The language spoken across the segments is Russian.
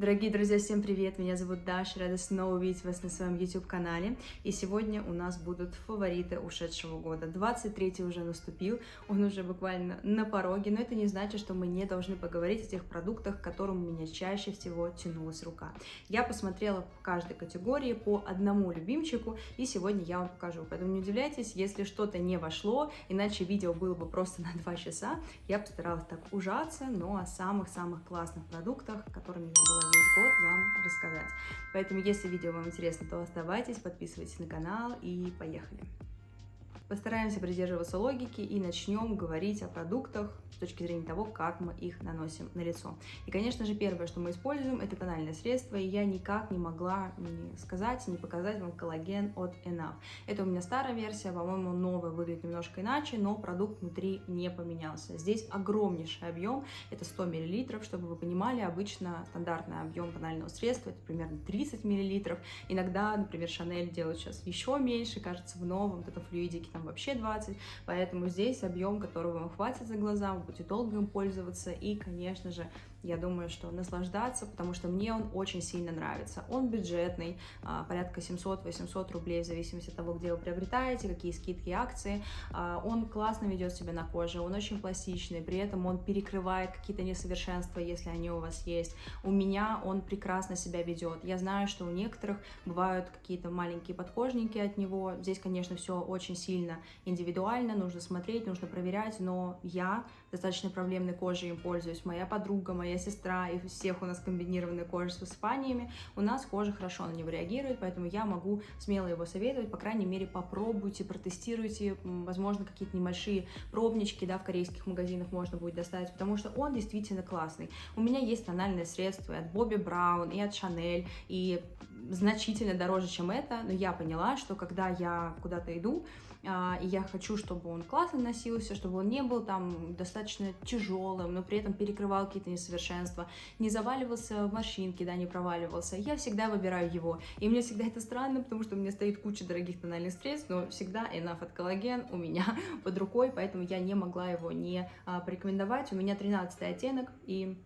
Дорогие друзья, всем привет! Меня зовут Даша, рада снова увидеть вас на своем YouTube-канале. И сегодня у нас будут фавориты ушедшего года. 23-й уже наступил, он уже буквально на пороге, но это не значит, что мы не должны поговорить о тех продуктах, к которым у меня чаще всего тянулась рука. Я посмотрела в каждой категории по одному любимчику, и сегодня я вам покажу. Поэтому не удивляйтесь, если что-то не вошло, иначе видео было бы просто на 2 часа. Я постаралась так ужаться, но о самых-самых классных продуктах, которыми я была весь год, вам рассказать. Поэтому, если видео вам интересно, то оставайтесь, подписывайтесь на канал и поехали. Постараемся придерживаться логики и начнем говорить о продуктах с точки зрения того, как мы их наносим на лицо. И, конечно же, первое, что мы используем, это тональное средство, и я никак не могла не сказать, не показать вам коллаген от Enough. Это у меня старая версия, по-моему, новая выглядит немножко иначе, но продукт внутри не поменялся. Здесь огромнейший объем, это 100 мл, чтобы вы понимали, обычно стандартный объем тонального средства это примерно 30 мл. Иногда, например, Chanel делают сейчас еще меньше, кажется, в новом, вот это флюидики там вообще 20, поэтому здесь объем, которого вам хватит за глаза, вы будете долго им пользоваться и, конечно же, я думаю, что наслаждаться, потому что мне он очень сильно нравится. Он бюджетный, порядка 700-800 рублей в зависимости от того, где вы приобретаете, какие скидки и акции. Он классно ведет себя на коже, он очень пластичный, при этом он перекрывает какие-то несовершенства, если они у вас есть. У меня он прекрасно себя ведет. Я знаю, что у некоторых бывают какие-то маленькие подкожники от него. Здесь, конечно, все очень сильно индивидуально, нужно смотреть, нужно проверять, но я достаточно проблемной кожей им пользуюсь. Моя подруга, моя сестра, и всех у нас комбинированная кожа с высыпаниями, у нас кожа хорошо на него реагирует, поэтому я могу смело его советовать, по крайней мере, попробуйте, протестируйте, возможно, какие-то небольшие пробнички, да, в корейских магазинах можно будет достать, потому что он действительно классный. У меня есть тональные средства и от Bobbi Brown, и от Chanel, и значительно дороже, чем это, но я поняла, что когда я куда-то иду, и я хочу, чтобы он классно носился, чтобы он не был там достаточно тяжелым, но при этом перекрывал какие-то несовершенства, не заваливался в морщинки, да, не проваливался. Я всегда выбираю его. И мне всегда это странно, потому что у меня стоит куча дорогих тональных средств, но всегда Enough от коллаген у меня под рукой, поэтому я не могла его не порекомендовать. У меня 13-й оттенок, и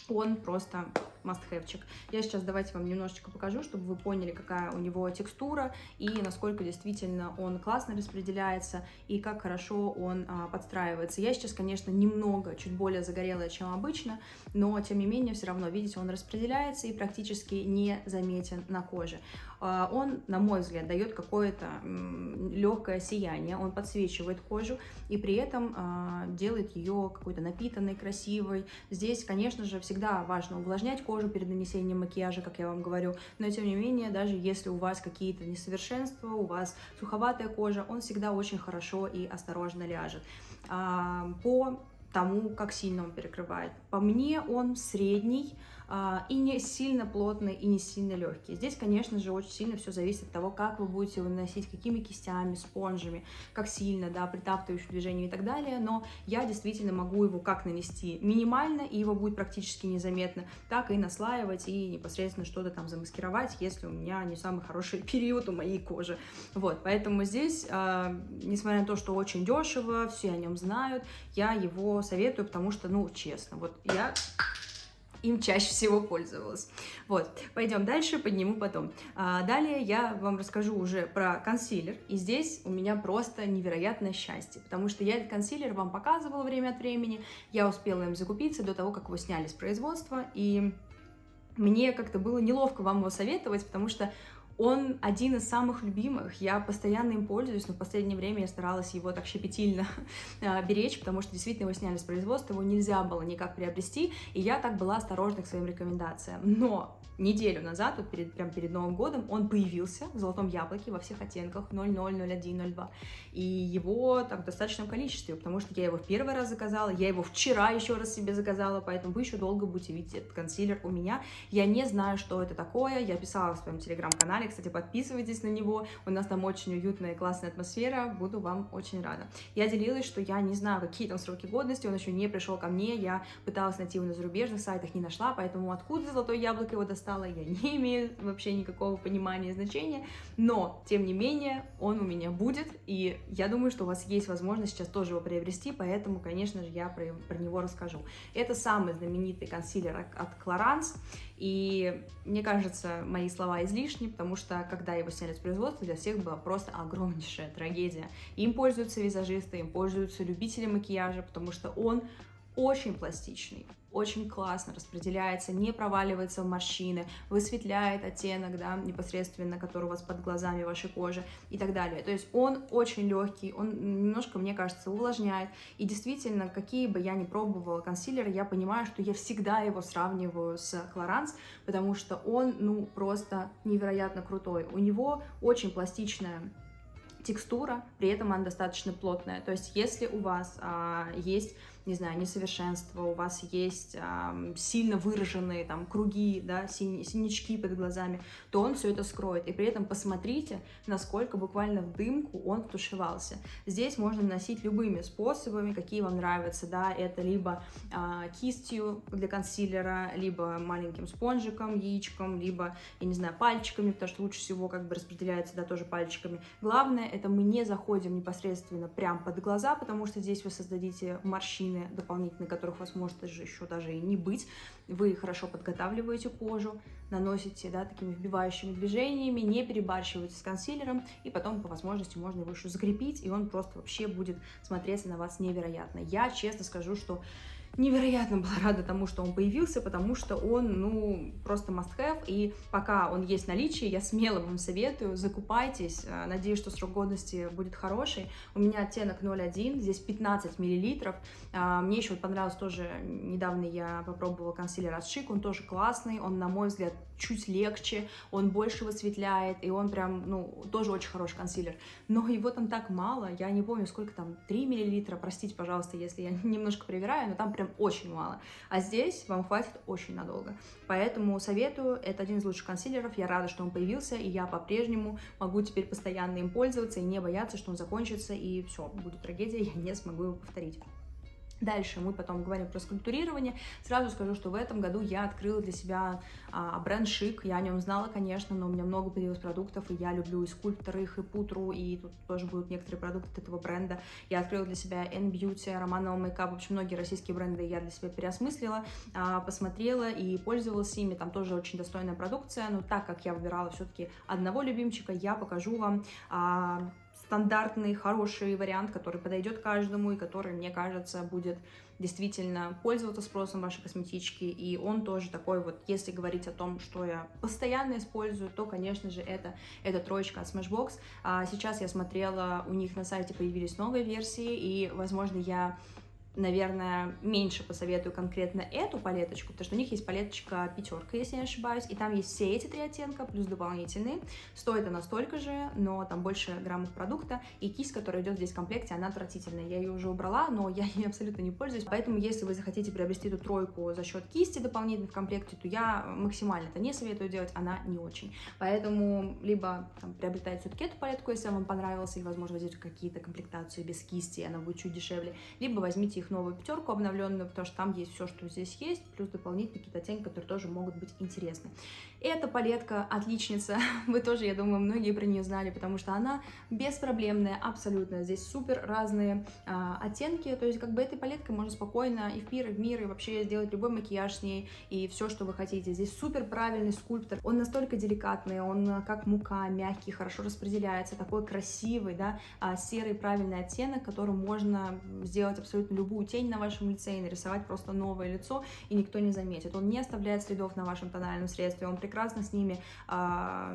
он просто must-have-чик. Я сейчас давайте вам немножечко покажу, чтобы вы поняли, какая у него текстура и насколько действительно он классно распределяется и как хорошо он подстраивается. Я сейчас, конечно, немного, чуть более загорелая, чем обычно, но тем не менее, все равно, видите, он распределяется и практически не заметен на коже. Он, на мой взгляд, дает какое-то легкое сияние, он подсвечивает кожу и при этом делает ее какой-то напитанной, красивой. Здесь, конечно же, всегда важно увлажнять кожу перед нанесением макияжа, как я вам говорю, но тем не менее, даже если у вас какие-то несовершенства, у вас суховатая кожа, он всегда очень хорошо и осторожно ляжет. По тому, как сильно он перекрывает. По мне он средний, и не сильно плотный, и не сильно легкий. Здесь, конечно же, очень сильно все зависит от того, как вы будете его наносить, какими кистями, спонжами, как сильно, да, притаптывающим движением и так далее, но я действительно могу его как нанести минимально, и его будет практически незаметно, так и наслаивать, и непосредственно что-то там замаскировать, если у меня не самый хороший период у моей кожи. Вот, поэтому здесь, несмотря на то, что очень дешево, все о нем знают, я его советую, потому что, ну, честно, вот я им чаще всего пользовалась. Вот, пойдем дальше, подниму потом. Далее я вам расскажу уже про консилер, и здесь у меня просто невероятное счастье, потому что я этот консилер вам показывала время от времени, я успела им закупиться до того, как его сняли с производства, и мне как-то было неловко вам его советовать, потому что он один из самых любимых, я постоянно им пользуюсь, но в последнее время я старалась его так щепетильно беречь, потому что действительно его сняли с производства, его нельзя было никак приобрести, и я так была осторожна к своим рекомендациям. Но неделю назад, вот прямо перед Новым годом, он появился в золотом яблоке во всех оттенках 00, 01, 02, и его там в достаточном количестве, потому что я его в первый раз заказала, я его вчера еще раз себе заказала, поэтому вы еще долго будете видеть этот консилер у меня. Я не знаю, что это такое, я писала в своем телеграм-канале, кстати, подписывайтесь на него, у нас там очень уютная и классная атмосфера, буду вам очень рада. Я делилась, что я не знаю, какие там сроки годности, он еще не пришел ко мне, я пыталась найти его на зарубежных сайтах, не нашла, поэтому откуда золотое яблоко его достала, я не имею вообще никакого понимания и значения, но, тем не менее, он у меня будет, и я думаю, что у вас есть возможность сейчас тоже его приобрести, поэтому, конечно же, я про него расскажу. Это самый знаменитый консилер от Clarins, И мне кажется, мои слова излишни, потому что когда его сняли с производства, для всех была просто огромнейшая трагедия. Им пользуются визажисты, им пользуются любители макияжа, потому что он очень пластичный, очень классно распределяется, не проваливается в морщины, высветляет оттенок, да, непосредственно, который у вас под глазами вашей кожи и так далее. То есть он очень легкий, он немножко, мне кажется, увлажняет. И действительно, какие бы я ни пробовала консилеры, я понимаю, что я всегда его сравниваю с Clarins, потому что он, ну, просто невероятно крутой. У него очень пластичная текстура, при этом она достаточно плотная. То есть если у вас есть, не знаю, несовершенство, у вас есть сильно выраженные там круги, да, синячки под глазами, то он все это скроет. И при этом посмотрите, насколько буквально в дымку он втушевался. Здесь можно наносить любыми способами, какие вам нравятся, да, это либо кистью для консилера, либо маленьким спонжиком, яичком, либо, я не знаю, пальчиками, потому что лучше всего как бы распределяется, да, тоже пальчиками. Главное, это мы не заходим непосредственно прям под глаза, потому что здесь вы создадите морщины дополнительные, которых у вас может еще даже и не быть. Вы хорошо подготавливаете кожу, наносите, да, такими вбивающими движениями, не перебарщивайте с консилером, и потом по возможности можно его еще закрепить, и он просто вообще будет смотреться на вас невероятно. Я честно скажу, что невероятно была рада тому, что он появился, потому что он, ну, просто must-have, и пока он есть в наличии, я смело вам советую, закупайтесь, надеюсь, что срок годности будет хороший. У меня оттенок 01, здесь 15 миллилитров, мне еще вот понравился тоже, недавно я попробовала консилер от Chic, он тоже классный, он, на мой взгляд, чуть легче, он больше высветляет, и он прям, ну, тоже очень хороший консилер, но его там так мало, я не помню, сколько там, 3 миллилитра, простите, пожалуйста, если я немножко привираю, но там прям очень мало, а здесь вам хватит очень надолго, поэтому советую, это один из лучших консилеров, я рада, что он появился, и я по-прежнему могу теперь постоянно им пользоваться и не бояться, что он закончится, и все, будет трагедия, я не смогу его повторить. Дальше мы потом говорим про скульптурирование. Сразу скажу, что в этом году я открыла для себя бренд Chic. Я о нем знала, конечно, но у меня много появилось продуктов, и я люблю и скульпторы, их, и пудру, и тут тоже будут некоторые продукты от этого бренда. Я открыла для себя N-Beauty, Романовый мейкап, в общем, многие российские бренды я для себя переосмыслила, посмотрела и пользовалась ими. Там тоже очень достойная продукция, но так как я выбирала все-таки одного любимчика, я покажу вам стандартный, хороший вариант, который подойдет каждому и который, мне кажется, будет действительно пользоваться спросом вашей косметички. И он тоже такой вот, если говорить о том, что я постоянно использую, то, конечно же, это троечка от Smashbox. Сейчас я смотрела, у них на сайте появились новые версии, и, возможно, я, наверное, меньше посоветую конкретно эту палеточку, потому что у них есть палеточка пятерка, если я не ошибаюсь, и там есть все эти 3 оттенка, плюс дополнительные. Стоит она столько же, но там больше граммов продукта, и кисть, которая идет здесь в комплекте, она отвратительная. Я ее уже убрала, но я ей абсолютно не пользуюсь, поэтому если вы захотите приобрести эту тройку за счет кисти дополнительной в комплекте, то я максимально это не советую делать, она не очень. Поэтому либо там приобретайте все-таки эту палетку, если вам понравилась, или, возможно, возьмите какие-то комплектации без кисти, она будет чуть дешевле, либо возьмите их новую пятерку обновленную, потому что там есть все, что здесь есть, плюс дополнительные какие-то оттенки, которые тоже могут быть интересны. Эта палетка отличница, вы тоже, я думаю, многие про нее знали, потому что она беспроблемная, абсолютно. Здесь супер разные оттенки, то есть как бы этой палеткой можно спокойно и в пир, и в мир, и вообще сделать любой макияж с ней, и все, что вы хотите. Здесь супер правильный скульптор, он настолько деликатный, он как мука, мягкий, хорошо распределяется, такой красивый, да, серый правильный оттенок, которым можно сделать абсолютно любую тень на вашем лице и нарисовать просто новое лицо, и никто не заметит. Он не оставляет следов на вашем тональном средстве, он прекрасно с ними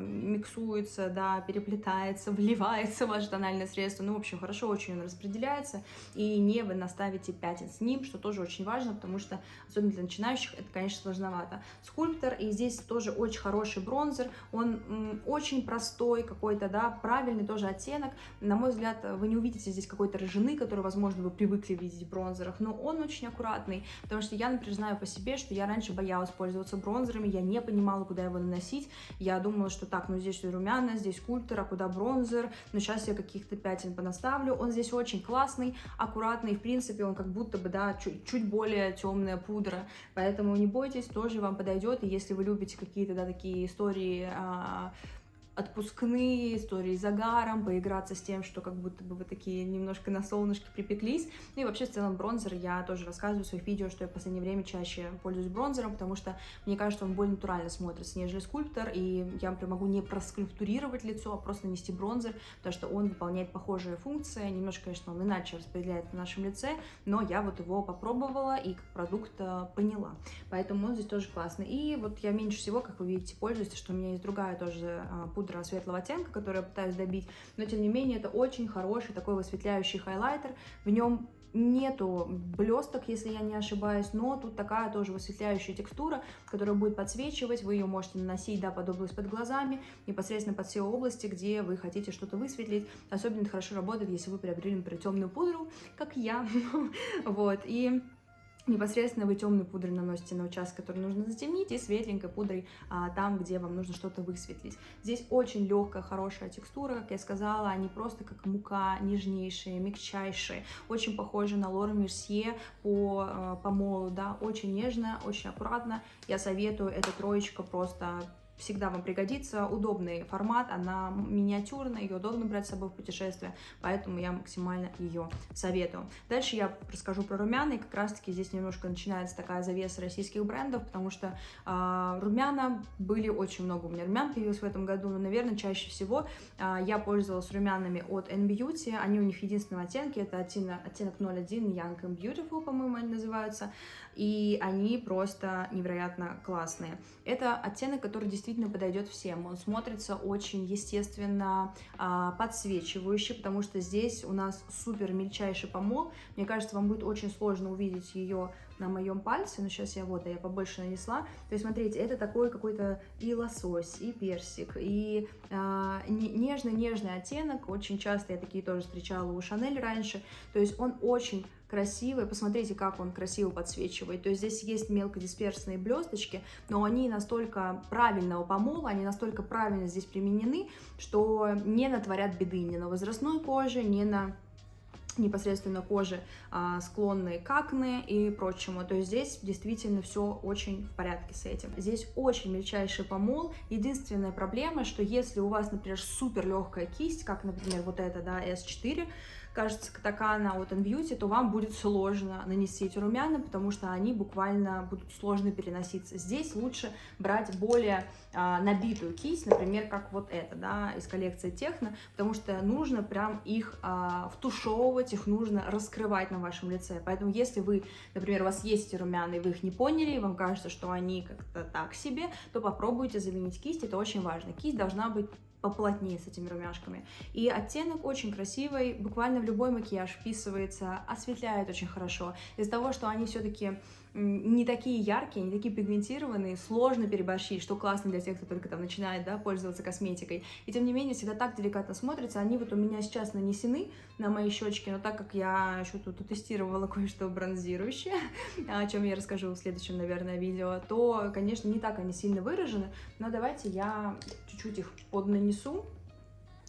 миксуется, да, переплетается, вливается в ваше тональное средство, ну, в общем, хорошо очень он распределяется, и не вы наставите пятен с ним, что тоже очень важно, потому что, особенно для начинающих, это, конечно, сложновато. Скульптор, и здесь тоже очень хороший бронзер, он очень простой какой-то, да, правильный тоже оттенок, на мой взгляд, вы не увидите здесь какой-то рыжины, которую, возможно, вы привыкли видеть в бронзерах, но он очень аккуратный, потому что я, например, знаю по себе, что я раньше боялась пользоваться бронзерами, я не понимала, куда его наносить, я думала, что так, ну здесь румяна, здесь скульптор, а куда бронзер, но сейчас я каких-то пятен понаставлю, он здесь очень классный, аккуратный, в принципе, он как будто бы, да, чуть более темная пудра, поэтому не бойтесь, тоже вам подойдет, и если вы любите какие-то, да, такие истории отпускные истории с загаром, поиграться с тем, что как будто бы вы такие немножко на солнышке припеклись. Ну и вообще в целом бронзер, я тоже рассказываю в своих видео, что я в последнее время чаще пользуюсь бронзером, потому что мне кажется, он более натурально смотрится, нежели скульптор, и я прям могу не проскульптурировать лицо, а просто нанести бронзер, потому что он выполняет похожие функции, немножко, конечно, он иначе распределяется на нашем лице, но я вот его попробовала и как продукт поняла, поэтому он здесь тоже классный. И вот я меньше всего, как вы видите, пользуюсь, что у меня есть другая тоже пудра светлого оттенка, которую я пытаюсь добить, но тем не менее это очень хороший такой высветляющий хайлайтер, в нем нету блесток, если я не ошибаюсь, но тут такая тоже высветляющая текстура, которая будет подсвечивать, вы ее можете наносить, да, под область под глазами, непосредственно под все области, где вы хотите что-то высветлить, особенно это хорошо работает, если вы приобрели, например, темную пудру, как я, вот, и непосредственно вы темной пудрой наносите на участок, который нужно затемнить, и светленькой пудрой там, где вам нужно что-то высветлить. Здесь очень легкая, хорошая текстура, как я сказала, они просто как мука, нежнейшие, мягчайшие, очень похожи на Laura Mercier по помолу, да, очень нежно, очень аккуратно. Я советую, эта троечка просто всегда вам пригодится, удобный формат, она миниатюрная, ее удобно брать с собой в путешествие, поэтому я максимально ее советую. Дальше я расскажу про румяна, и как раз таки здесь немножко начинается такая завеса российских брендов, потому что румяна были очень много, у меня румян появилось в этом году, но, наверное, чаще всего я пользовалась румянами от N-Beauty, они у них в единственном оттенке, это оттенок 01 Young and Beautiful, по-моему, они называются, и они просто невероятно классные. Это оттенок, который действительно подойдет всем, он смотрится очень естественно, подсвечивающий, потому что здесь у нас супер мельчайший помол, мне кажется, вам будет очень сложно увидеть ее на моем пальце, но сейчас я побольше нанесла, то есть смотрите, это такой какой-то и лосось, и персик, и нежный-нежный оттенок, очень часто я такие тоже встречала у Шанель раньше, то есть он очень красивый, посмотрите, как он красиво подсвечивает, то есть здесь есть мелкодисперсные блесточки, но они настолько правильного помола, они настолько правильно здесь применены, что не натворят беды ни на возрастной коже, ни на непосредственно кожи, склонные к акне и прочему, то есть здесь действительно все очень в порядке с этим. Здесь очень мельчайший помол, единственная проблема, что если у вас, например, супер легкая кисть, как, например, вот эта, да, S4, кажется, Катакана от N-Beauty, то вам будет сложно нанести эти румяна, потому что они буквально будут сложно переноситься. Здесь лучше брать более набитую кисть, например, как вот эта, да, из коллекции Техно, потому что нужно прям их втушевывать, их нужно раскрывать на вашем лице. Поэтому если вы, например, у вас есть эти румяна, и вы их не поняли, и вам кажется, что они как-то так себе, то попробуйте заменить кисть, это очень важно. Кисть должна быть поплотнее с этими румяшками. И оттенок очень красивый, буквально в любой макияж вписывается, осветляет очень хорошо. Из-за того, что они все-таки не такие яркие, не такие пигментированные, сложно переборщить, что классно для тех, кто только там начинает, да, пользоваться косметикой. И тем не менее, всегда так деликатно смотрятся. Они вот у меня сейчас нанесены на мои щечки, но так как я еще тут тестировала кое-что бронзирующее, о чем я расскажу в следующем, наверное, видео, то, конечно, не так они сильно выражены, но давайте я чуть-чуть их поднанесу.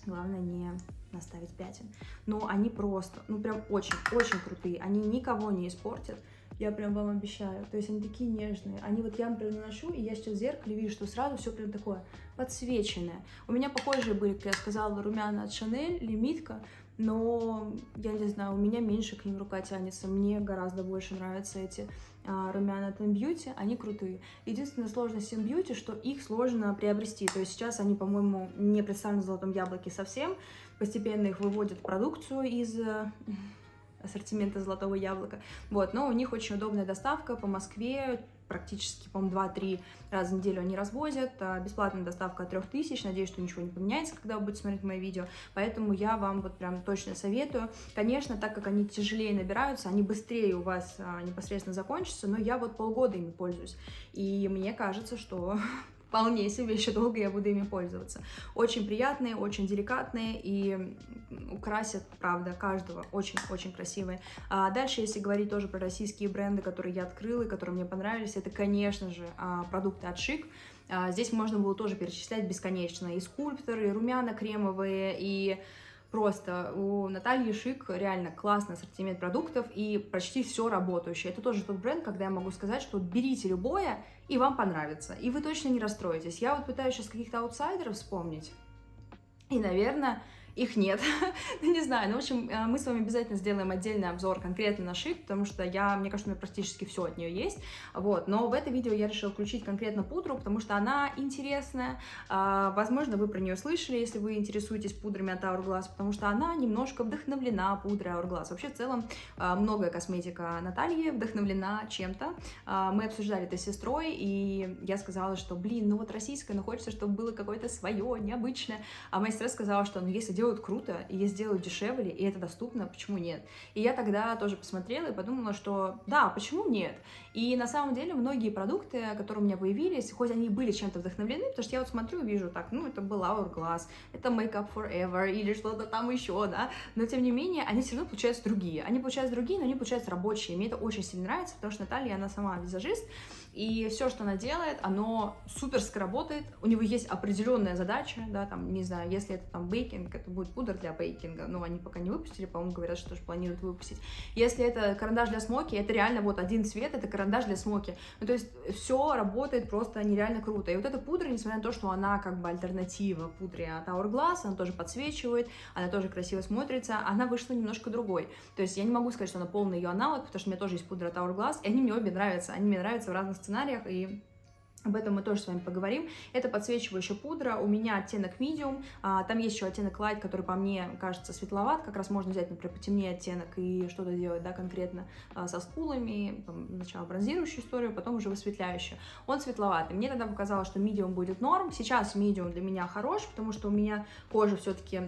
Главное не наставить пятен. Но они просто, ну прям очень-очень крутые. Они никого не испортят. Я прям вам обещаю. То есть они такие нежные. Они вот я, например, наношу, и я сейчас в зеркале вижу, что сразу все прям такое подсвеченное. У меня похожие были, как я сказала, румяна от Шанель, лимитка. Но, я не знаю, у меня меньше к ним рука тянется. Мне гораздо больше нравятся эти румяна от N-Beauty, они крутые. Единственная сложность с N-Beauty, что их сложно приобрести. То есть сейчас они, по-моему, не представлены в золотом яблоке совсем. Постепенно их выводят в продукцию из ассортимента золотого яблока. Вот, но у них очень удобная доставка по Москве. Практически, по-моему, 2-3 раза в неделю они развозят, бесплатная доставка от 3000, надеюсь, что ничего не поменяется, когда вы будете смотреть мои видео, поэтому я вам вот прям точно советую. Конечно, так как они тяжелее набираются, они быстрее у вас непосредственно закончатся, но я вот полгода ими пользуюсь, и мне кажется, что вполне себе еще долго я буду ими пользоваться. Очень приятные, очень деликатные и украсят, правда, каждого. Очень-очень красивые. Дальше, если говорить тоже про российские бренды, которые я открыла и которые мне понравились, это, конечно же, продукты от Шик. Здесь можно было тоже перечислять бесконечно. И скульпторы, и румяна кремовые, и просто у Натальи Шик реально классный ассортимент продуктов и почти все работающее. Это тоже тот бренд, когда я могу сказать, что берите любое, и вам понравится. И вы точно не расстроитесь. Я вот пытаюсь сейчас каких-то аутсайдеров вспомнить. и, наверное, их нет. Не знаю, ну, в общем, мы с вами обязательно сделаем отдельный обзор конкретно на Шик, потому что мне кажется, у меня практически все от нее есть, вот, но в это видео я решила включить конкретно пудру, потому что она интересная, возможно, вы про нее слышали, если вы интересуетесь пудрами от Hourglass, потому что она немножко вдохновлена пудрой Hourglass. Вообще, в целом, многое косметика Натальи вдохновлена чем-то. Мы обсуждали это с сестрой, и я сказала, что, блин, ну вот российское, но хочется, чтобы было какое-то свое, необычное, а моя сестра сказала, что, ну, если делают круто, и если делают дешевле, и это доступно, почему нет? И я тогда тоже посмотрела и подумала, что да, почему нет? И на самом деле многие продукты, которые у меня появились, хоть они и были чем-то вдохновлены, потому что я вот смотрю и вижу, так, ну, это был Hourglass, это Make Up Forever или что-то там еще, да, но тем не менее, они все равно получаются другие. Они получаются другие, но они получаются рабочие. Мне это очень сильно нравится, потому что Наталья, она сама визажист, и все, что она делает, оно суперски работает, у него есть определенная задача, да, там, не знаю, если это там бейкинг, это будет пудра для бейкинга, но они пока не выпустили, по-моему, говорят, что тоже планируют выпустить. Если это карандаш для смоки, это реально вот один цвет, это карандаш для смоки. Ну, то есть все работает просто нереально круто. И вот эта пудра, несмотря на то, что она как бы альтернатива пудре от Hourglass, она тоже подсвечивает, она тоже красиво смотрится, она вышла немножко другой. То есть я не могу сказать, что она полный ее аналог, потому что у меня тоже есть пудра от Hourglass, и они мне обе нравятся. Они мне нравятся в разных сценариях, и об этом мы тоже с вами поговорим. Это подсвечивающая пудра, у меня оттенок medium, там есть еще оттенок light, который по мне кажется светловат, как раз можно взять, например, потемнее оттенок и что-то делать, да, конкретно со скулами, там, сначала бронзирующую историю, потом уже высветляющую. Он светловатый. Мне тогда показалось, что medium будет норм, сейчас medium для меня хорош, потому что у меня кожа все-таки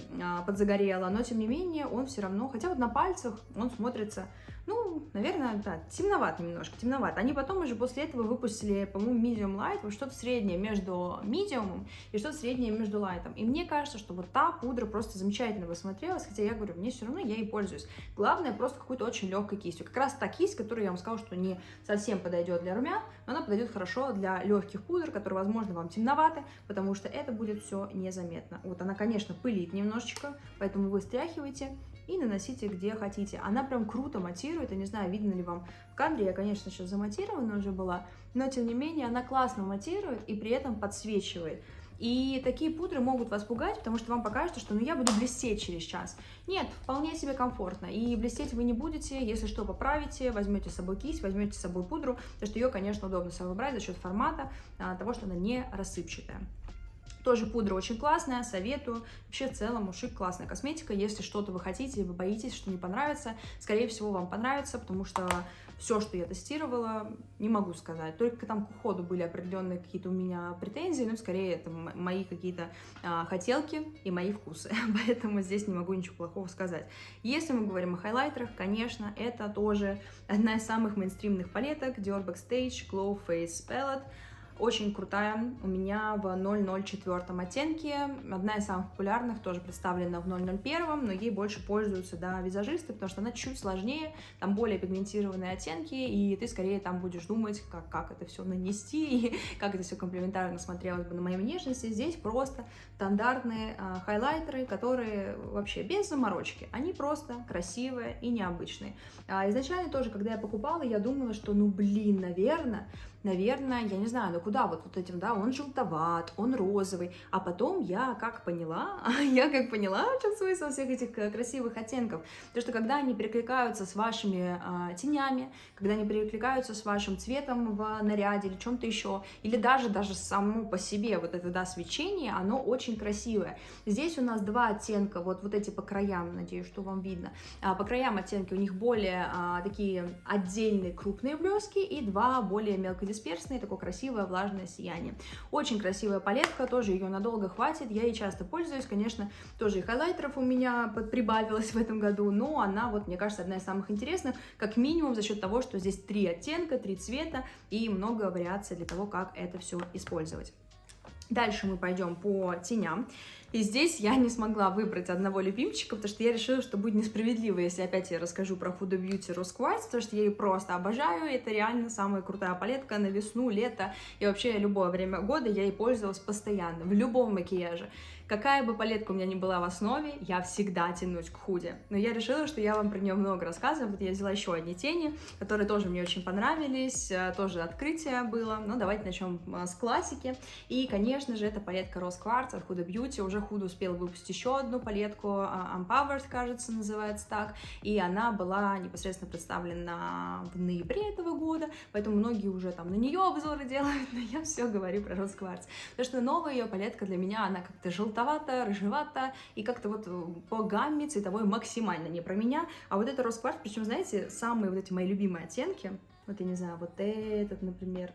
подзагорела, но тем не менее он все равно, хотя вот на пальцах он смотрится, ну, наверное, да, темноват немножко, темноват. Они потом уже после этого выпустили, по-моему, medium light, вот что-то среднее между medium и что-то среднее между light. И мне кажется, что вот та пудра просто замечательно бы смотрелась, хотя я говорю, мне все равно, я ей пользуюсь. Главное, просто какой-то очень легкой кистью. Как раз та кисть, которую я вам сказала, что не совсем подойдет для румян, но она подойдет хорошо для легких пудр, которые, возможно, вам темноваты, потому что это будет все незаметно. Вот она, конечно, пылит немножечко, поэтому вы стряхиваете и наносите где хотите. Она прям круто матирует, я не знаю, видно ли вам в кадре, я, конечно, сейчас заматирована уже была, но тем не менее она классно матирует и при этом подсвечивает. И такие пудры могут вас пугать, потому что вам покажется, что ну я буду блестеть через час. Нет, вполне себе комфортно. И блестеть вы не будете, если что, поправите, возьмете с собой кисть, возьмете с собой пудру, потому что ее, конечно, удобно с собой брать за счет формата, того, что она не рассыпчатая. Тоже пудра очень классная, советую. Вообще, в целом, у Шик классная косметика. Если что-то вы хотите, и вы боитесь, что не понравится, скорее всего, вам понравится, потому что все, что я тестировала, не могу сказать. Только там к уходу были определенные какие-то у меня претензии, но скорее это мои какие-то хотелки и мои вкусы. Поэтому здесь не могу ничего плохого сказать. Если мы говорим о хайлайтерах, конечно, это тоже одна из самых мейнстримных палеток Dior Backstage Glow Face Palette. Очень крутая, у меня в 004 оттенке, одна из самых популярных, тоже представлена в 001, но ей больше пользуются, да, визажисты, потому что она чуть сложнее, там более пигментированные оттенки, и ты скорее там будешь думать, как это все нанести, и как это все комплементарно смотрелось бы на моей внешности. Здесь просто стандартные хайлайтеры, которые вообще без заморочки, они просто красивые и необычные. Изначально тоже, когда я покупала, я думала, что, ну блин, наверное, я не знаю, ну куда вот этим, да, он желтоват, он розовый, а потом я как поняла, в чем смысл всех этих красивых оттенков, то что когда они перекликаются с вашими тенями, когда они перекликаются с вашим цветом в наряде или чем-то еще, или даже само по себе вот это, да, свечение, оно очень красивое. Здесь у нас два оттенка, вот эти по краям, надеюсь, что вам видно, по краям оттенки у них более такие отдельные крупные блески и два более мелкодисперсные, такое красивое влажное сияние. Очень красивая палетка, тоже ее надолго хватит, я ей часто пользуюсь, конечно, тоже и хайлайтеров у меня прибавилось в этом году, но она, вот, мне кажется, одна из самых интересных, как минимум за счет того, что здесь 3 оттенка, 3 цвета и много вариаций для того, как это все использовать. Дальше мы пойдем по теням. И здесь я не смогла выбрать одного любимчика, потому что я решила, что будет несправедливо, если опять я расскажу про Huda Beauty Rose Quartz, потому что я ее просто обожаю. Это реально самая крутая палетка на весну, лето и вообще любое время года я ей пользовалась постоянно, в любом макияже. Какая бы палетка у меня ни была в основе, я всегда тянусь к худе. Но я решила, что я вам про нее много рассказываю. Вот я взяла еще одни тени, которые тоже мне очень понравились, тоже открытие было. Но давайте начнем с классики. И, конечно, конечно же, это палетка Rose Quartz от Huda Beauty. Уже Huda успела выпустить еще одну палетку, Empowered, кажется, называется так, и она была непосредственно представлена в ноябре этого года, поэтому многие уже там на нее обзоры делают, но я все говорю про Rose Quartz, потому что новая ее палетка для меня, она как-то желтовата, рыжевата, и как-то вот по гамме цветовой максимально не про меня, а вот это Rose Quartz, причем, знаете, самые вот эти мои любимые оттенки, вот я не знаю, вот этот, например,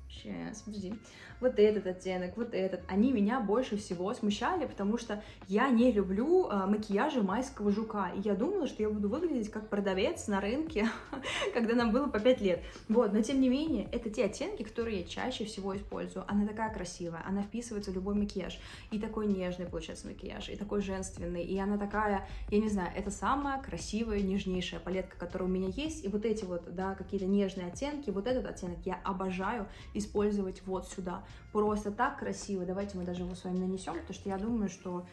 сейчас, подожди, вот этот оттенок, вот этот, они меня больше всего смущали, потому что я не люблю макияжи майского жука, и я думала, что я буду выглядеть как продавец на рынке, когда нам было по 5 лет, вот, но тем не менее, это те оттенки, которые я чаще всего использую, она такая красивая, она вписывается в любой макияж, и такой нежный получается макияж, и такой женственный, и она такая, я не знаю, это самая красивая, нежнейшая палетка, которая у меня есть, и вот эти вот, да, какие-то нежные оттенки, вот этот оттенок я обожаю использовать вот сюда. Просто так красиво. Давайте мы даже его с вами нанесем, потому что я думаю, что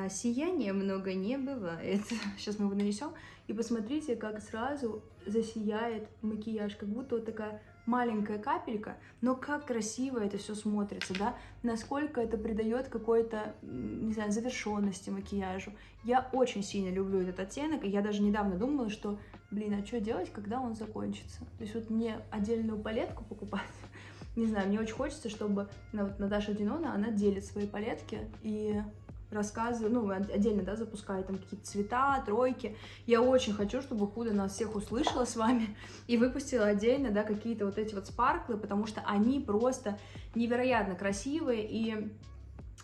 сияния много не бывает. Сейчас мы его нанесем, и посмотрите, как сразу засияет макияж, как будто вот такая маленькая капелька, но как красиво это все смотрится, да, насколько это придает какой-то, не знаю, завершенности макияжу. Я очень сильно люблю этот оттенок, и я даже недавно думала, что, блин, а что делать, когда он закончится? То есть вот мне отдельную палетку покупать, не знаю, мне очень хочется, чтобы вот Наташа Динона, она делит свои палетки и рассказывает, ну, отдельно, да, запускает там какие-то цвета, тройки. Я очень хочу, чтобы Huda нас всех услышала с вами и выпустила отдельно, да, какие-то вот эти вот спарклы, потому что они просто невероятно красивые, и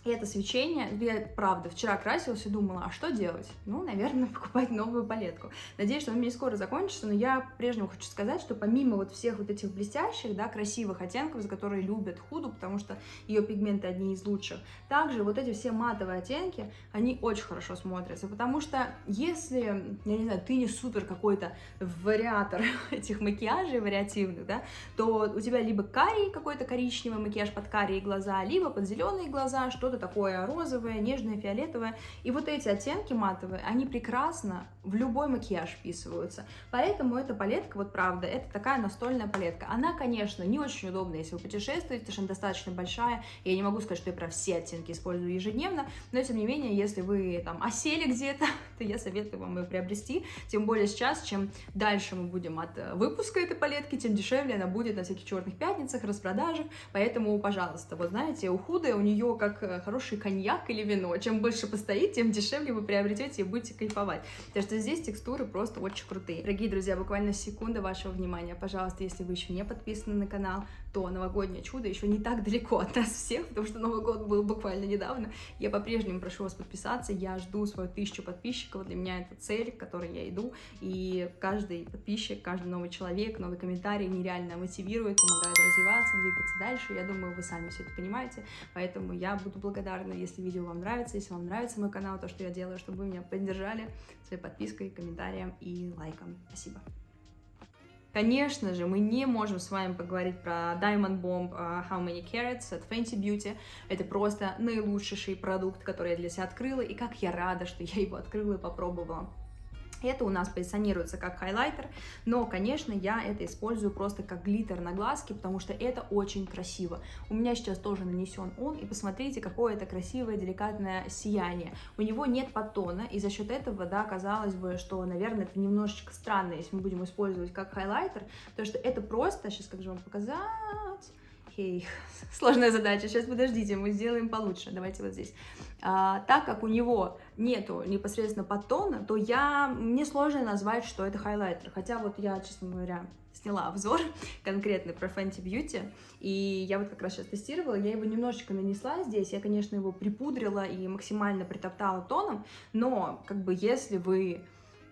это свечение, я, правда, вчера красилась и думала, а что делать? Ну, наверное, покупать новую палетку. Надеюсь, что она мне скоро закончится, но я прежнему хочу сказать, что помимо вот всех вот этих блестящих, да, красивых оттенков, за которые любят Huda, потому что ее пигменты одни из лучших, также вот эти все матовые оттенки, они очень хорошо смотрятся, потому что если, я не знаю, ты не супер какой-то вариатор этих макияжей вариативных, да, то у тебя либо карий какой-то коричневый макияж под карие глаза, либо под зеленые глаза, что-то такое розовое, нежное, фиолетовое. И вот эти оттенки матовые, они прекрасно в любой макияж вписываются. Поэтому эта палетка, вот правда, это такая настольная палетка. Она, конечно, не очень удобная, если вы путешествуете, потому что она достаточно большая. Я не могу сказать, что я про все оттенки использую ежедневно, но тем не менее, если вы там осели где-то, то я советую вам ее приобрести. Тем более сейчас, чем дальше мы будем от выпуска этой палетки, тем дешевле она будет на всяких черных пятницах, распродажах. Поэтому, пожалуйста, вот знаете, у Huda у нее как хороший коньяк или вино. Чем больше постоит, тем дешевле вы приобретете и будете кайфовать. Так что здесь текстуры просто очень крутые. Дорогие друзья, буквально секунда вашего внимания. Пожалуйста, если вы еще не подписаны на канал, то новогоднее чудо еще не так далеко от нас всех, потому что Новый год был буквально недавно. Я по-прежнему прошу вас подписаться. Я жду свою 1000 подписчиков. Для меня это цель, к которой я иду. И каждый подписчик, каждый новый человек, новый комментарий нереально мотивирует, помогает развиваться, двигаться дальше. Я думаю, вы сами все это понимаете. Поэтому я буду благодарна, если видео вам нравится, если вам нравится мой канал, то, что я делаю, чтобы вы меня поддержали своей подпиской, комментарием и лайком. Спасибо. Конечно же, мы не можем с вами поговорить про Diamond Bomb How Many Carats от Fenty Beauty. Это просто наилучший продукт, который я для себя открыла, и как я рада, что я его открыла и попробовала. Это у нас позиционируется как хайлайтер, но, конечно, я это использую просто как глиттер на глазки, потому что это очень красиво. У меня сейчас тоже нанесен он, и посмотрите, какое это красивое, деликатное сияние. У него нет подтона, и за счет этого, да, казалось бы, что, наверное, это немножечко странно, если мы будем использовать как хайлайтер, потому что это просто, сейчас как же вам показать... Сложная задача, сейчас подождите, мы сделаем получше, давайте вот здесь. Так как у него нету непосредственно подтона, то мне сложно назвать, что это хайлайтер, хотя вот я, честно говоря, сняла обзор конкретный про Fenty Beauty, и я вот как раз сейчас тестировала, я его немножечко нанесла здесь, я, конечно, его припудрила и максимально притоптала тоном, но, как бы, если вы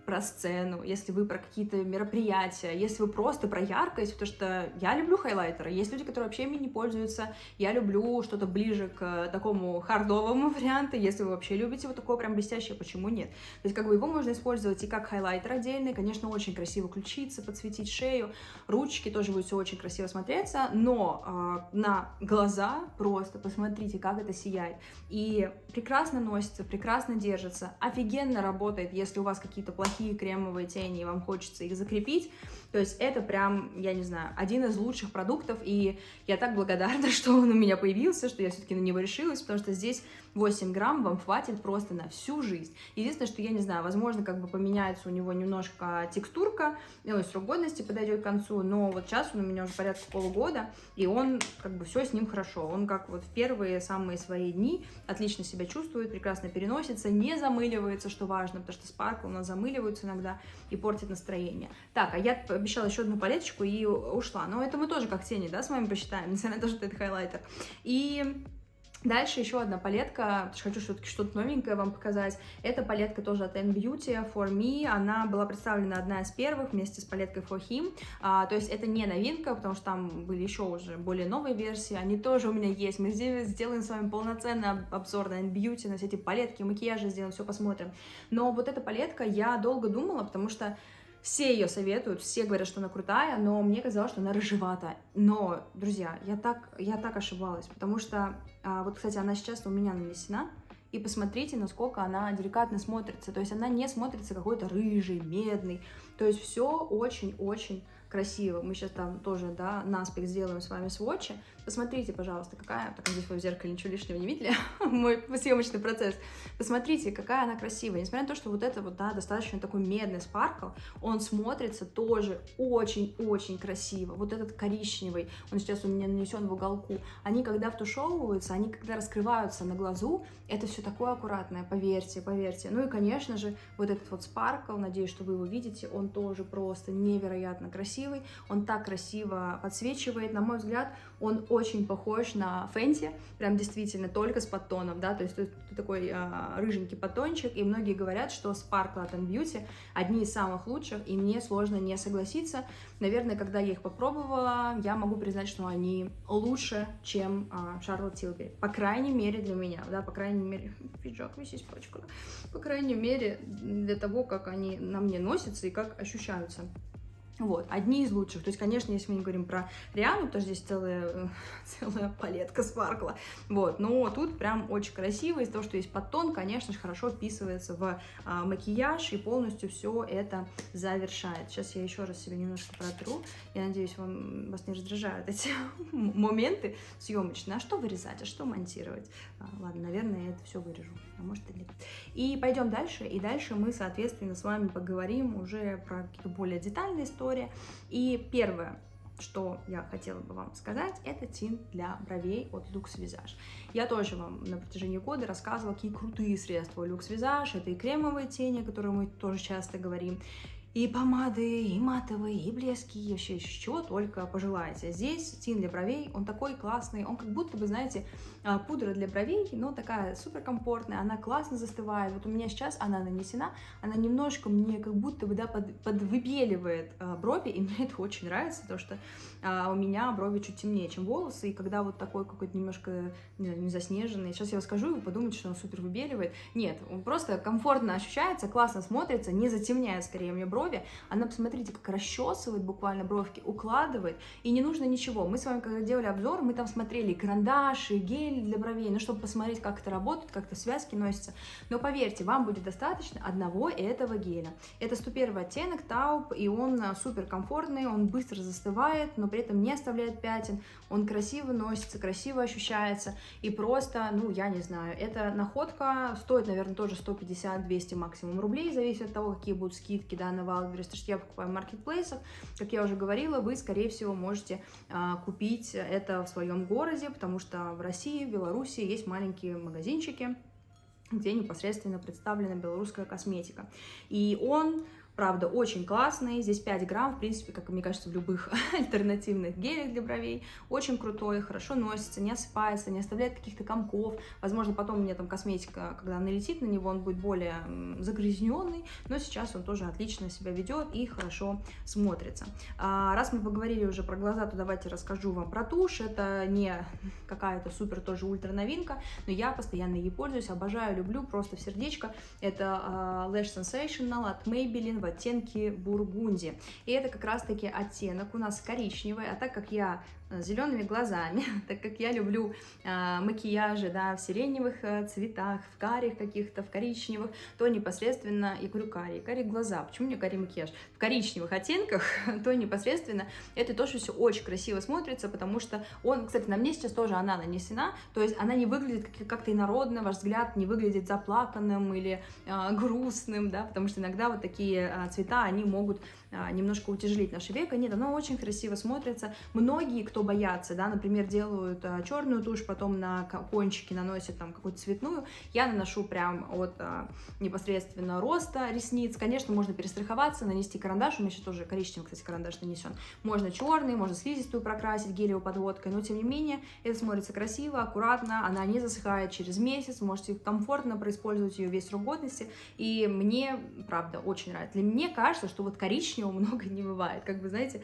про сцену, если вы про какие-то мероприятия, если вы просто про яркость, потому что я люблю хайлайтеры, есть люди, которые вообще ими не пользуются, я люблю что-то ближе к такому хардовому варианту, если вы вообще любите вот такое прям блестящее, почему нет? То есть как бы его можно использовать и как хайлайтер отдельный, конечно, очень красиво ключицы, подсветить шею, ручки, тоже будет все очень красиво смотреться, но на глаза просто посмотрите, как это сияет, и прекрасно носится, прекрасно держится, офигенно работает, если у вас какие-то плохие плохие кремовые тени, и вам хочется их закрепить, то есть это прям, я не знаю, один из лучших продуктов, и я так благодарна, что он у меня появился, что я все-таки на него решилась, потому что здесь 8 грамм вам хватит просто на всю жизнь. Единственное, что я не знаю, возможно, как бы поменяется у него немножко текстурка, ну, и срок годности подойдет к концу, но вот сейчас он у меня уже порядка полугода, и он, как бы, все с ним хорошо. Он как вот в первые самые свои дни отлично себя чувствует, прекрасно переносится, не замыливается, что важно, потому что спаркл у нас замыливаются иногда и портит настроение. Так, а я обещала еще одну палеточку и ушла, но это мы тоже как тени, да, с вами посчитаем, несмотря на то, что это хайлайтер. И дальше еще одна палетка, хочу все-таки что-то новенькое вам показать. Эта палетка тоже от N-Beauty For Me, она была представлена одна из первых вместе с палеткой For Him, то есть это не новинка, потому что там были еще уже более новые версии, они тоже у меня есть, мы здесь сделаем с вами полноценный обзор на N-Beauty, на все эти палетки, макияжи сделаем, все посмотрим. Но вот эта палетка, я долго думала, потому что все ее советуют, все говорят, что она крутая, но мне казалось, что она рыжевата. Но, друзья, я так ошибалась, потому что, вот, кстати, она сейчас у меня нанесена, и посмотрите, насколько она деликатно смотрится. То есть она не смотрится какой-то рыжий, медный. То есть все очень-очень красиво. Мы сейчас там тоже, да, наспех сделаем с вами сводчи. Посмотрите, пожалуйста, какая... Так, здесь вы в зеркале ничего лишнего не видели, мой съемочный процесс. Посмотрите, какая она красивая. Несмотря на то, что вот это вот, да, достаточно такой медный спаркл, он смотрится тоже очень-очень красиво. Вот этот коричневый, он сейчас у меня нанесен в уголку. Они, когда втушевываются, они, когда раскрываются на глазу, это все такое аккуратное, поверьте, поверьте. Ну и, конечно же, вот этот вот спаркл, надеюсь, что вы его видите, он тоже просто невероятно красивый. Он так красиво подсвечивает, на мой взгляд, он очень похож на Fenty, прям действительно, только с подтоном, да, то есть тут такой рыженький подтончик, и многие говорят, что Sparkle от N-Beauty одни из самых лучших, и мне сложно не согласиться. Наверное, когда я их попробовала, я могу признать, что они лучше, чем Charlotte Tilbury, по крайней мере для меня, да, по крайней мере, пиджак весь испачкан, по крайней мере для того, как они на мне носятся и как ощущаются. Вот, одни из лучших. То есть, конечно, если мы не говорим про Риану, потому что здесь целая палетка спаркла. Вот, но тут прям очень красиво. Из-за того, что есть подтон, конечно же, хорошо вписывается в макияж и полностью все это завершает. Сейчас я еще раз себе немножко протру. Я надеюсь, вас не раздражают эти моменты съемочные. А что вырезать, а что монтировать? Ладно, наверное, я это все вырежу. А может и нет. И пойдем дальше. И дальше мы, соответственно, с вами поговорим уже про какие-то более детальные истории. И первое, что я хотела бы вам сказать, это тинт для бровей от Luxe Visage. Я тоже вам на протяжении года рассказывала, какие крутые средства у Luxe Visage. Это и кремовые тени, о которых мы тоже часто говорим, и помады, и матовые, и блески, и вообще что только пожелаете. Здесь тинт для бровей, он такой классный, он как будто бы, знаете, пудра для бровей, но такая супер комфортная, она классно застывает. Вот у меня сейчас она нанесена, она немножко мне как будто бы, да, подвыбеливает брови, и мне это очень нравится, потому что у меня брови чуть темнее, чем волосы, и когда вот такой какой-то немножко, не заснеженный, сейчас я вам скажу, и вы подумаете, что он супер выбеливает. Нет, он просто комфортно ощущается, классно смотрится, не затемняет скорее мне брови. Она, посмотрите, как расчесывает буквально бровки, укладывает, и не нужно ничего. Мы с вами, когда делали обзор, мы там смотрели карандаши, гель для бровей, ну, чтобы посмотреть, как это работает, как это в связке носится. Но поверьте, вам будет достаточно одного этого геля. Это 101 оттенок Taupe, и он супер комфортный, он быстро застывает, но при этом не оставляет пятен, он красиво носится, красиво ощущается, и просто, ну, я не знаю, эта находка стоит, наверное, тоже 150-200 максимум рублей, зависит от того, какие будут скидки, да, на Wildberries, потому что я покупаю в маркетплейсах, как я уже говорила, вы, скорее всего, можете купить это в своем городе, потому что в России, в Беларуси есть маленькие магазинчики, где непосредственно представлена белорусская косметика. И он, правда, очень классный, здесь 5 грамм, в принципе, как мне кажется, в любых альтернативных гелях для бровей, очень крутой, хорошо носится, не осыпается, не оставляет каких-то комков, возможно, потом у меня там косметика, когда налетит на него, он будет более загрязненный, но сейчас он тоже отлично себя ведет и хорошо смотрится. Раз мы поговорили уже про глаза, то давайте расскажу вам про тушь, это не какая-то супер тоже ультра новинка, но я постоянно ей пользуюсь, обожаю, люблю, просто в сердечко, это Lash Sensational от Maybelline в оттенке бургунди. И это как раз-таки оттенок у нас коричневый, а так как я зелеными глазами, так как я люблю макияжи, да, в сиреневых цветах, в карих каких-то, в коричневых, то непосредственно, я говорю карие глаза, почему мне карий макияж? В коричневых оттенках, то непосредственно это тоже все очень красиво смотрится, потому что он, кстати, на мне сейчас тоже она нанесена, то есть она не выглядит как-то инородно, ваш взгляд не выглядит заплаканным или грустным, да, потому что иногда вот такие цвета, они могут немножко утяжелить наше веко. Нет, оно очень красиво смотрится. Многие, кто боятся, да, например, делают черную тушь, потом на кончики наносят там какую-то цветную. Я наношу прям от непосредственно роста ресниц. Конечно, можно перестраховаться, нанести карандаш. У меня сейчас тоже коричневый, кстати, карандаш нанесен. Можно черный, можно слизистую прокрасить гелевой подводкой, но тем не менее это смотрится красиво, аккуратно, она не засыхает через месяц, вы можете комфортно происпользовать ее весь срок годности. И мне, правда, очень нравится. Мне кажется, что вот коричневый много не бывает. Как бы, знаете,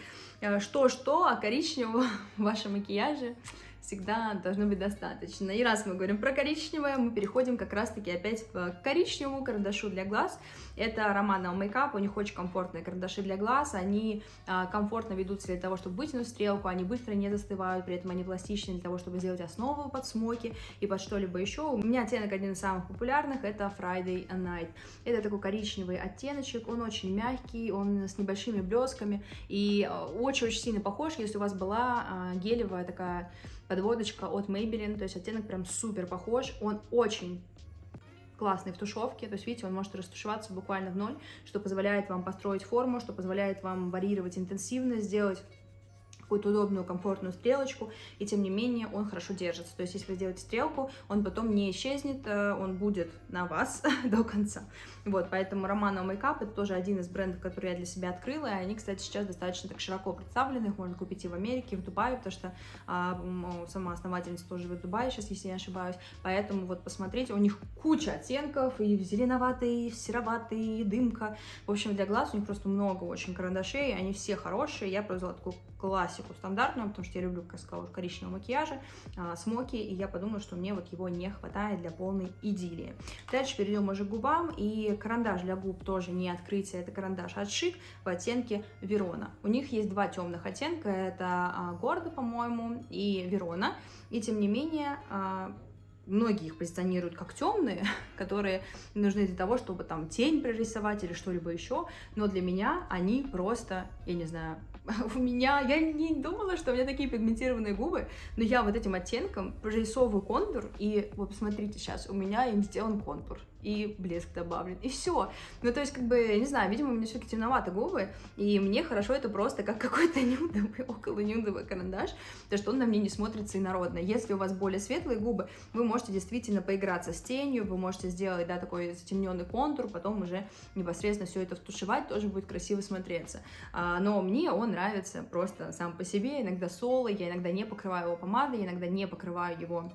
что-что, а коричневого в вашем макияже всегда должно быть достаточно. И раз мы говорим про коричневое, мы переходим как раз-таки опять к коричневому карандашу для глаз. Это Romano Makeup, у них очень комфортные карандаши для глаз, они комфортно ведутся для того, чтобы вытянуть стрелку, они быстро не застывают, при этом они пластичны для того, чтобы сделать основу под смоки и под что-либо еще. У меня оттенок один из самых популярных, это Friday Night. Это такой коричневый оттеночек, он очень мягкий, он с небольшими блесками и очень-очень сильно похож, если у вас была гелевая такая подводочка от Maybelline, то есть оттенок прям супер похож, он очень классный в тушевке, то есть, видите, он может растушеваться буквально в ноль, что позволяет вам построить форму, что позволяет вам варьировать интенсивность, сделать какую-то удобную, комфортную стрелочку, и тем не менее он хорошо держится. То есть, если вы сделаете стрелку, он потом не исчезнет, он будет на вас до конца. Вот, поэтому Romano Makeup это тоже один из брендов, который я для себя открыла, и они, кстати, сейчас достаточно так широко представлены, их можно купить и в Америке, и в Дубае, потому что сама основательница тоже живет в Дубае сейчас, если я не ошибаюсь, поэтому вот посмотрите, у них куча оттенков, и зеленоватый, и сероватый, и дымка, в общем, для глаз у них просто много очень карандашей, они все хорошие, я произвела такую классику стандартную, потому что я люблю, как я сказала, коричневого макияжа, смоки, и я подумала, что мне вот его не хватает для полной идиллии. Дальше перейдем уже к губам, и карандаш для губ тоже не открытие, это карандаш от Шик в оттенке Верона. У них есть два темных оттенка, это Гордо, по-моему, и Верона, и тем не менее многие их позиционируют как темные, которые нужны для того, чтобы там тень прорисовать или что-либо еще, но для меня они просто, я не знаю, я не думала, что у меня такие пигментированные губы, но я вот этим оттенком прорисовываю контур, и вот посмотрите сейчас, у меня им сделан контур, и блеск добавлен, и все. Ну, то есть, как бы, я не знаю, видимо, у меня все-таки темноваты губы, и мне хорошо это просто как какой-то нюдовый, около нюдовый карандаш, потому что он на мне не смотрится инородно. Если у вас более светлые губы, вы можете действительно поиграться с тенью, вы можете сделать, да, такой затемненный контур, потом уже непосредственно все это втушевать, тоже будет красиво смотреться. Но мне он нравится просто сам по себе, иногда соло, я иногда не покрываю его помадой, я иногда не покрываю его,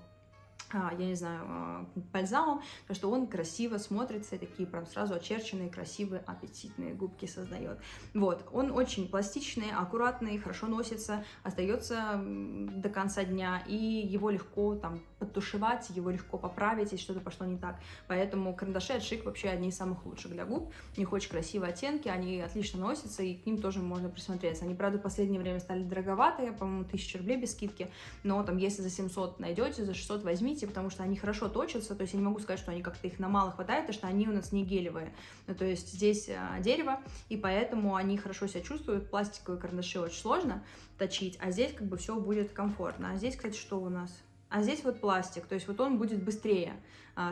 я не знаю, бальзамом, потому что он красиво смотрится, и такие прям сразу очерченные, красивые, аппетитные губки создает. Вот, он очень пластичный, аккуратный, хорошо носится, остается до конца дня, и его легко там подтушевать, его легко поправить, если что-то пошло не так. Поэтому карандаши от Шик вообще одни из самых лучших для губ. У них очень красивые оттенки, они отлично носятся, и к ним тоже можно присмотреться. Они, правда, в последнее время стали дороговатые, по-моему, 1000 рублей без скидки, но там, если за 700 найдете, за 600 возьмите, потому что они хорошо точатся, то есть я не могу сказать, что они как-то их на мало хватает, потому что они у нас не гелевые, ну, то есть здесь дерево, и поэтому они хорошо себя чувствуют, пластиковые карандаши очень сложно точить, а здесь как бы все будет комфортно. А здесь, кстати, что у нас? А здесь вот пластик, то есть вот он будет быстрее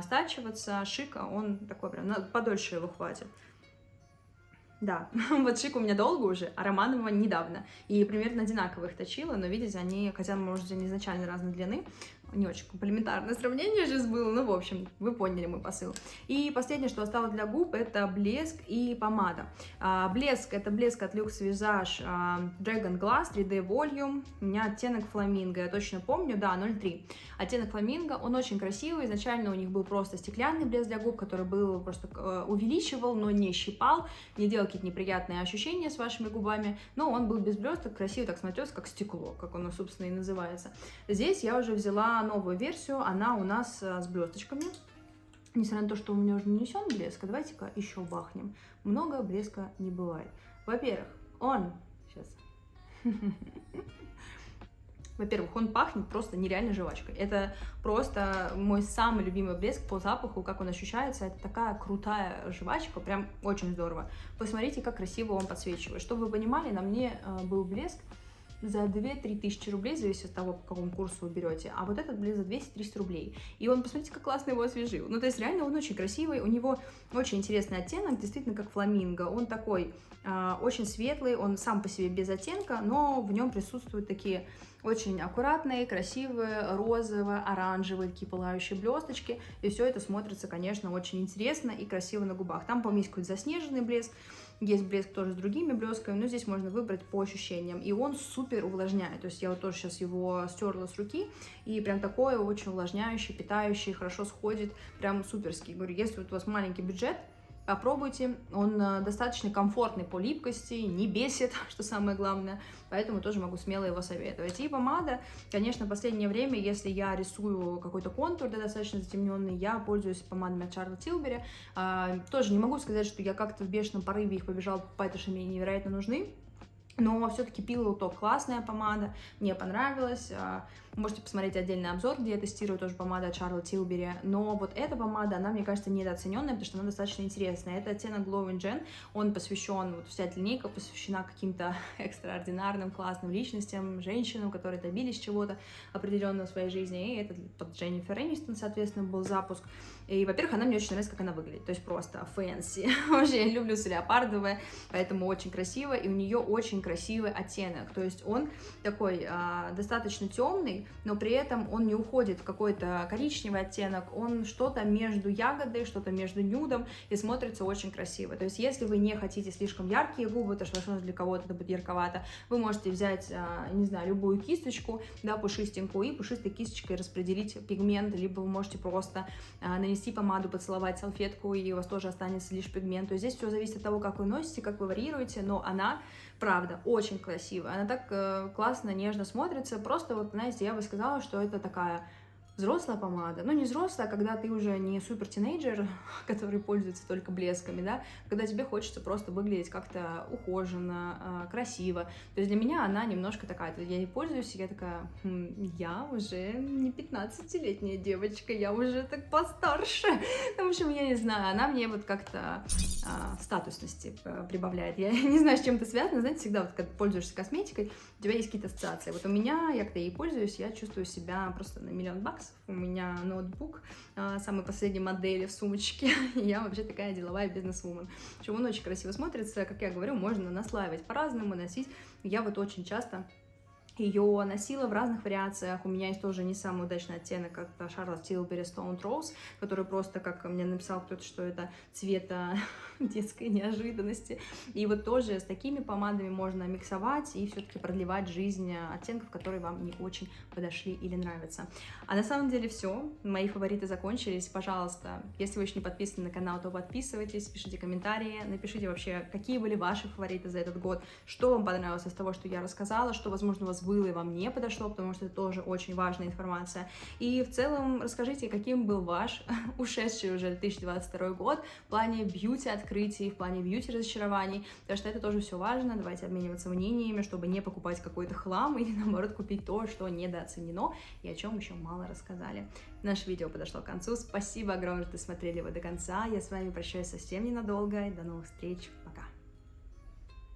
стачиваться, Шик, он такой прям, подольше его хватит. Да, вот Шик у меня долго уже, а Романова недавно. И примерно одинаково их точила, но видите, они, хотя, может, они изначально разной длины, не очень комплементарное сравнение сейчас было, ну, в общем, вы поняли мой посыл. И последнее, что осталось для губ, это блеск и помада. Блеск, это блеск от Luxe Visage Dragon Glass 3D Volume, у меня оттенок фламинго, я точно помню, да, 0,3. Оттенок фламинго, он очень красивый, изначально у них был просто стеклянный блеск для губ, который был просто увеличивал, но не щипал, не делал какие-то неприятные ощущения с вашими губами, но он был без блесток, красиво так смотрелся, как стекло, как оно, собственно, и называется. Здесь я уже взяла новую версию, она у нас с блесточками. Несмотря на то, что у меня уже нанесен блеск, давайте-ка еще бахнем. Много блеска не бывает. Во-первых, он... Сейчас. Во-первых, он пахнет просто нереально жвачкой. Это просто мой самый любимый блеск по запаху, как он ощущается. Это такая крутая жвачка, прям очень здорово. Посмотрите, как красиво он подсвечивает. Чтобы вы понимали, на мне был блеск за 2-3 тысячи рублей, зависит от того, по какому курсу вы берете, а вот этот блеск за 200-300 рублей. И он, посмотрите, как классно его освежил. Ну, то есть, реально, он очень красивый, у него очень интересный оттенок, действительно, как фламинго. Он такой очень светлый, он сам по себе без оттенка, но в нем присутствуют такие очень аккуратные, красивые, розово-оранжевые, такие пылающие блесточки, и все это смотрится, конечно, очень интересно и красиво на губах. Там, по-моему, есть какой-то заснеженный блеск, есть блеск тоже с другими блесками, но здесь можно выбрать по ощущениям, и он супер увлажняет, то есть я вот тоже сейчас его стерла с руки, и прям такой очень увлажняющий, питающий, хорошо сходит, прям суперский. Говорю, если вот у вас маленький бюджет, попробуйте, он достаточно комфортный по липкости, не бесит, что самое главное, поэтому тоже могу смело его советовать. И помада, конечно, в последнее время, если я рисую какой-то контур, да, достаточно затемненный, я пользуюсь помадами от Charlotte Tilbury. Тоже не могу сказать, что я как-то в бешеном порыве их побежала покупать, потому что мне невероятно нужны. Но все-таки Pillow Talk классная помада, мне понравилась. Можете посмотреть отдельный обзор, где я тестирую тоже помаду от Charlotte Tilbury. Но вот эта помада, она, мне кажется, недооцененная, потому что она достаточно интересная. Это оттенок Glowing Gen, он посвящен, вот вся эта линейка посвящена каким-то экстраординарным, классным личностям, женщинам, которые добились чего-то определенного в своей жизни. И это под Дженнифер Энистон, соответственно, был запуск. И, во-первых, она мне очень нравится, как она выглядит, то есть просто фэнси. Вообще, я люблю все леопардовое, поэтому очень красиво, и у нее очень красивый оттенок, то есть он такой достаточно темный, но при этом он не уходит в какой-то коричневый оттенок, он что-то между ягодой, что-то между нюдом, и смотрится очень красиво. То есть если вы не хотите слишком яркие губы, потому что, возможно, для кого-то это будет ярковато, вы можете взять, не знаю, любую кисточку, да, пушистенькую, и пушистой кисточкой распределить пигмент, либо вы можете просто нанести помаду, поцеловать салфетку, и у вас тоже останется лишь пигмент. То есть здесь все зависит от того, как вы носите, как вы варьируете, но она, правда, очень красивая. Она так классно, нежно смотрится. Просто вот, знаете, я бы сказала, что это такая взрослая помада. Ну, не взрослая, когда ты уже не супер-тинейджер, который пользуется только блесками, да, когда тебе хочется просто выглядеть как-то ухоженно, красиво. То есть для меня она немножко такая, я ей пользуюсь, и я такая, я уже не 15-летняя девочка, я уже так постарше. В общем, я не знаю, она мне вот как-то статусности прибавляет. Я не знаю, с чем это связано, знаете, всегда вот, когда пользуешься косметикой, у тебя есть какие-то ассоциации. Вот у меня, я когда ей пользуюсь, я чувствую себя просто на $1 000 000. У меня ноутбук самой последней модели в сумочке. Я вообще такая деловая бизнес-вумен. Причем он очень красиво смотрится. Как я говорю, можно наслаивать по-разному, носить. Я вот очень часто ее носила в разных вариациях. У меня есть тоже не самый удачный оттенок, как Charlotte Tilbury Stone Rose, который просто, как мне написал кто-то, что это цвета детской неожиданности. И вот тоже с такими помадами можно миксовать и все-таки продлевать жизнь оттенков, которые вам не очень подошли или нравятся. А на самом деле все. Мои фавориты закончились. Пожалуйста, если вы еще не подписаны на канал, то подписывайтесь, пишите комментарии, напишите вообще, какие были ваши фавориты за этот год, что вам понравилось из того, что я рассказала, что, возможно, у вас было и вам не подошло, потому что это тоже очень важная информация. И в целом расскажите, каким был ваш ушедший уже 2022 год в плане бьюти-открытий, в плане бьюти-разочарований, потому что это тоже все важно. Давайте обмениваться мнениями, чтобы не покупать какой-то хлам или, наоборот, купить то, что недооценено и о чем еще мало рассказали. Наше видео подошло к концу. Спасибо огромное, что смотрели его до конца. Я с вами прощаюсь совсем ненадолго. И до новых встреч.